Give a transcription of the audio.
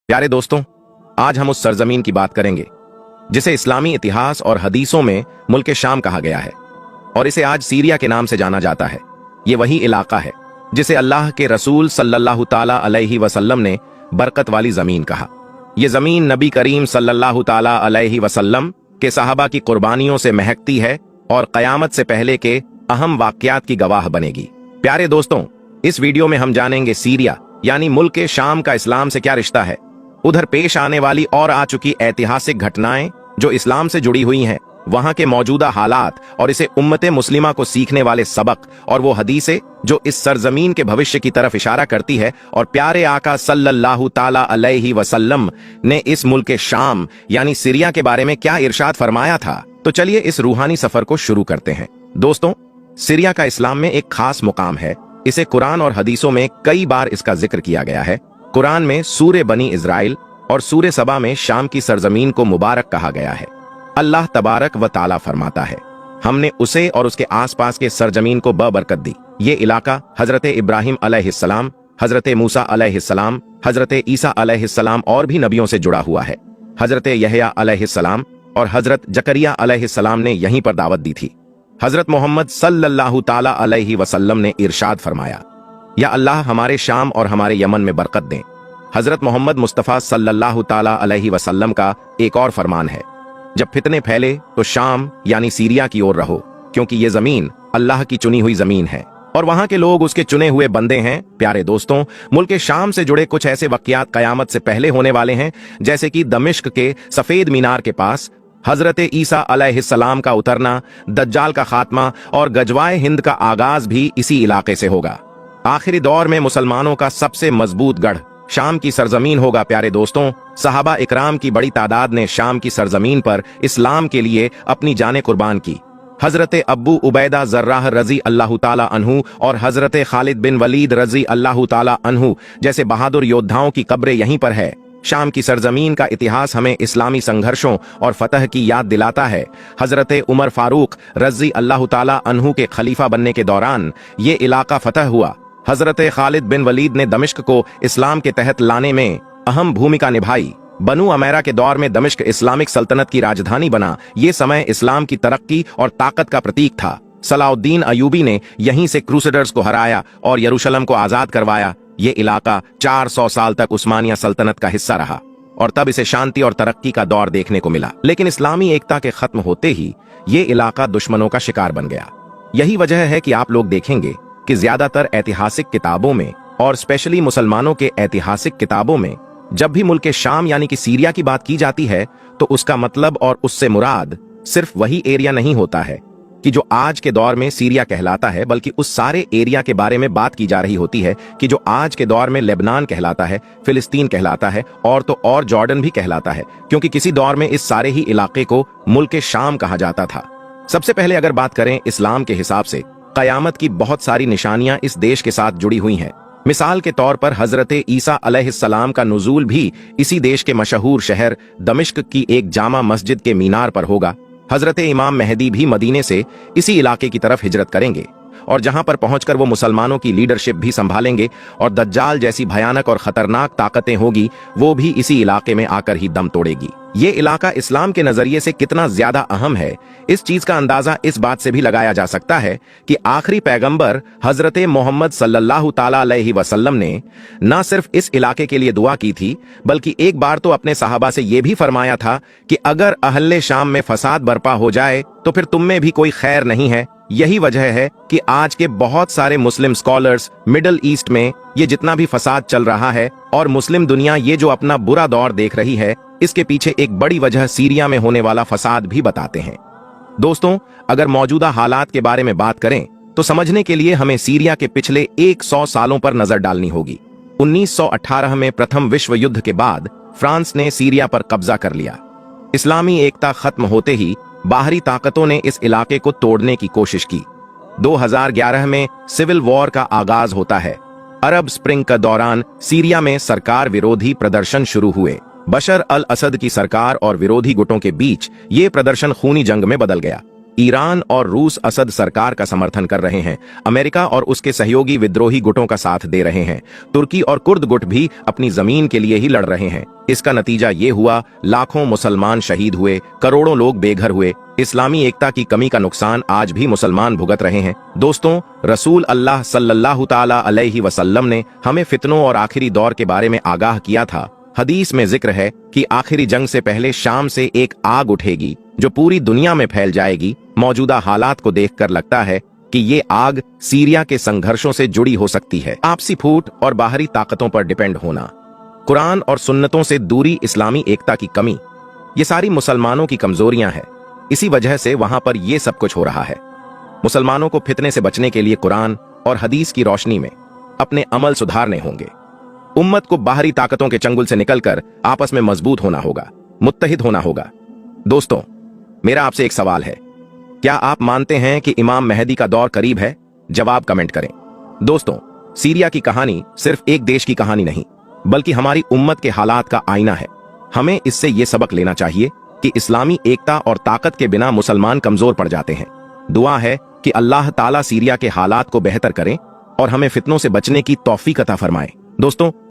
प्यारे दोस्तों, आज हम उस सरजमीन की बात करेंगे जिसे इस्लामी इतिहास और हदीसों में मुल्क शाम कहा गया है और इसे आज सीरिया के नाम से जाना जाता है। ये वही इलाका है जिसे अल्लाह के रसूल सल्लल्लाहु ताला अलैहि वसल्लम ने बरकत वाली जमीन कहा। ये जमीन नबी करीम सल्लल्लाहु ताला अलैहि वसल्लम के सहाबा की कुर्बानियों से महकती है और कयामत से पहले के अहम वाकयात की गवाह बनेगी। प्यारे दोस्तों, इस वीडियो में हम जानेंगे सीरिया यानी मुल्क शाम का इस्लाम से क्या रिश्ता है, उधर पेश आने वाली और आ चुकी ऐतिहासिक घटनाएं जो इस्लाम से जुड़ी हुई हैं, वहां के मौजूदा हालात और इसे उम्मते मुस्लिमा को सीखने वाले सबक और वो हदीसें जो इस सरजमीन के भविष्य की तरफ इशारा करती है। और प्यारे आका सल्लल्लाहु ताला अलैहि वसल्लम ने इस मुल्क शाम यानी सीरिया के बारे में क्या इरशाद फरमाया था। तो चलिए इस रूहानी सफर को शुरू करते हैं। दोस्तों, सीरिया का इस्लाम में एक खास मुकाम है। इसे कुरान और हदीसों में कई बार इसका जिक्र किया गया है। कुरान में सूरे बनी इज़राइल और सूरे सबा में शाम की सरजमीन को मुबारक कहा गया है। अल्लाह तबारक व ताला फरमाता है, हमने उसे और उसके आसपास के सरजमीन को बरकत दी। ये इलाका हजरत इब्राहिम अलैहिस्सलाम, हजरत मूसा अलैहिस्सलाम, हजरत ईसा अलैहिस्सलाम और भी नबियों से जुड़ा हुआ है। हजरत यहया अलैहिस्सलाम और हजरत जकरिया अलैहिस्सलाम ने यहीं पर दावत दी थी। हजरत मोहम्मद सल्लल्लाहु ताला अलैहि वसल्लम ने इरशाद फरमाया, या अल्लाह हमारे शाम और हमारे यमन में बरकत दें। हजरत मोहम्मद मुस्तफ़ा सल्लल्लाहु ताला अलैहि वसल्लम का एक और फरमान है, जब फितने फैले तो शाम यानी सीरिया की ओर रहो, क्योंकि ये जमीन अल्लाह की चुनी हुई जमीन है और वहां के लोग उसके चुने हुए बंदे हैं। प्यारे दोस्तों, मुल्क शाम से जुड़े कुछ ऐसे वाकयात कयामत से पहले होने वाले हैं, जैसे कि दमिश्क के सफेद मीनार के पास हजरत ईसा अलैहिस्सलाम का उतरना, दज्जाल का खात्मा और गजवाए हिंद का आगाज भी इसी इलाके से होगा। आखिरी दौर में मुसलमानों का सबसे मजबूत गढ़ शाम की सरजमीन होगा। प्यारे दोस्तों, सहाबा इकराम की बड़ी तादाद ने शाम की सरजमीन पर इस्लाम के लिए अपनी जानें कुर्बान की। हजरत अब्बू उबैदा जर्राह रजी अल्लाह ताला अन्हु और हजरत खालिद बिन वलीद रजी अल्लाह ताला अन्हु जैसे बहादुर योद्धाओं की कब्रें यहीं पर है। शाम की सरजमीन का इतिहास हमें इस्लामी संघर्षों और फतह की याद दिलाता है। हजरत उमर फारूक रजी अल्लाह ताला अन्हु के खलीफा बनने के दौरान ये इलाका फतह हुआ। हजरत खालिद बिन वलीद ने दमिश्क को इस्लाम के तहत लाने में अहम भूमिका निभाई। बनु अमेरा के दौर में दमिश्क इस्लामिक सल्तनत की राजधानी बना। ये समय इस्लाम की तरक्की और ताकत का प्रतीक था। सलाउद्दीन अयूबी ने यहीं से क्रूसेडर्स को हराया और यरूशलेम को आजाद करवाया। ये इलाका 400 साल तक उस्मानिया सल्तनत का हिस्सा रहा और तब इसे शांति और तरक्की का दौर देखने को मिला। लेकिन इस्लामी एकता के खत्म होते ही ये इलाका दुश्मनों का शिकार बन गया। यही वजह है कि आप लोग देखेंगे कि ज्यादातर ऐतिहासिक किताबों में और स्पेशली मुसलमानों के ऐतिहासिक किताबों में जब भी मुल्क शाम यानी कि सीरिया की बात की जाती है तो उसका मतलब और उससे मुराद सिर्फ वही एरिया नहीं होता है कि जो आज के दौर में सीरिया कहलाता है, बल्कि उस सारे एरिया के बारे में बात की जा रही होती है कि जो आज के दौर में लेबनान कहलाता है, फिलिस्तीन कहलाता है और तो और जॉर्डन भी कहलाता है, क्योंकि किसी दौर में इस सारे ही इलाके को मुल्क शाम कहा जाता था। सबसे पहले अगर बात करें इस्लाम के हिसाब से, कयामत की बहुत सारी निशानियां इस देश के साथ जुड़ी हुई हैं। मिसाल के तौर पर हजरत ईसा अलैहिस्सलाम का नुज़ूल भी इसी देश के मशहूर शहर दमिश्क की एक जामा मस्जिद के मीनार पर होगा। हजरत इमाम मेहदी भी मदीने से इसी इलाके की तरफ हिजरत करेंगे और जहां पर पहुंचकर वो मुसलमानों की लीडरशिप भी संभालेंगे और दज्जाल जैसी भयानक और खतरनाक ताकतें होगी, वो भी इसी इलाके में आकर ही दम तोड़ेगी। ये इलाका इस्लाम के नजरिए से कितना ज्यादा अहम है, इस चीज का अंदाजा इस बात से भी लगाया जा सकता है कि आखिरी पैगंबर हजरत मोहम्मद सल्लल्लाहु ताला अलैहि वसल्लम ने न सिर्फ इस इलाके के लिए दुआ की थी, बल्कि एक बार तो अपने सहाबा से यह भी फरमाया था कि अगर अहले शाम में फसाद बर्पा हो जाए तो फिर तुम में भी कोई खैर नहीं है। यही वजह है कि आज के बहुत सारे मुस्लिम स्कॉलर्स मिडिल ईस्ट में ये जितना भी फसाद चल रहा है और मुस्लिम दुनिया ये जो अपना बुरा दौर देख रही है, इसके पीछे एक बड़ी वजह सीरिया में होने वाला फसाद भी बताते हैं। दोस्तों, अगर मौजूदा हालात के बारे में बात करें तो समझने के लिए हमें सीरिया के पिछले 100 सालों पर नजर डालनी होगी। 1918 में प्रथम विश्व युद्ध के बाद फ्रांस ने सीरिया पर कब्जा कर लिया। इस्लामी एकता खत्म होते ही बाहरी ताकतों ने इस इलाके को तोड़ने की कोशिश की। 2011 में सिविल वॉर का आगाज होता है। अरब स्प्रिंग का दौरान सीरिया में सरकार विरोधी प्रदर्शन शुरू हुए। बशर अल असद की सरकार और विरोधी गुटों के बीच ये प्रदर्शन खूनी जंग में बदल गया। ईरान और रूस असद सरकार का समर्थन कर रहे हैं। अमेरिका और उसके सहयोगी विद्रोही गुटों का साथ दे रहे हैं। तुर्की और कुर्द गुट भी अपनी जमीन के लिए ही लड़ रहे हैं। इसका नतीजा ये हुआ, लाखों मुसलमान शहीद हुए, करोड़ों लोग बेघर हुए। इस्लामी एकता की कमी का नुकसान आज भी मुसलमान भुगत रहे हैं। दोस्तों, रसूल अल्लाह सल्लल्लाहु ताला अलैहि वसल्लम ने हमें फितनों और आखिरी दौर के बारे में आगाह किया था। हदीस में जिक्र है कि आखिरी जंग से पहले शाम से एक आग उठेगी जो पूरी दुनिया में फैल जाएगी। मौजूदा हालात को देखकर लगता है कि ये आग सीरिया के संघर्षों से जुड़ी हो सकती है। आपसी फूट और बाहरी ताकतों पर डिपेंड होना, कुरान और सुन्नतों से दूरी, इस्लामी एकता की कमी, ये सारी मुसलमानों की कमजोरियां हैं। इसी वजह से वहां पर ये सब कुछ हो रहा है। मुसलमानों को फितने से बचने के लिए कुरान और हदीस की रोशनी में अपने अमल सुधारने होंगे। उम्मत को बाहरी ताकतों के चंगुल से निकलकर आपस में मजबूत होना होगा, मुत्तहिद होना होगा। दोस्तों, मेरा आपसे एक सवाल है, क्या आप मानते हैं कि इमाम मेहदी का दौर करीब है? जवाब कमेंट करें। दोस्तों, सीरिया की कहानी सिर्फ एक देश की कहानी नहीं, बल्कि हमारी उम्मत के हालात का आईना है। हमें इससे यह सबक लेना चाहिए कि इस्लामी एकता और ताकत के बिना मुसलमान कमजोर पड़ जाते हैं। दुआ है कि अल्लाह ताला सीरिया के हालात को बेहतर करें और हमें फितनों से बचने की तौफीक अता फरमाए। दोस्तों,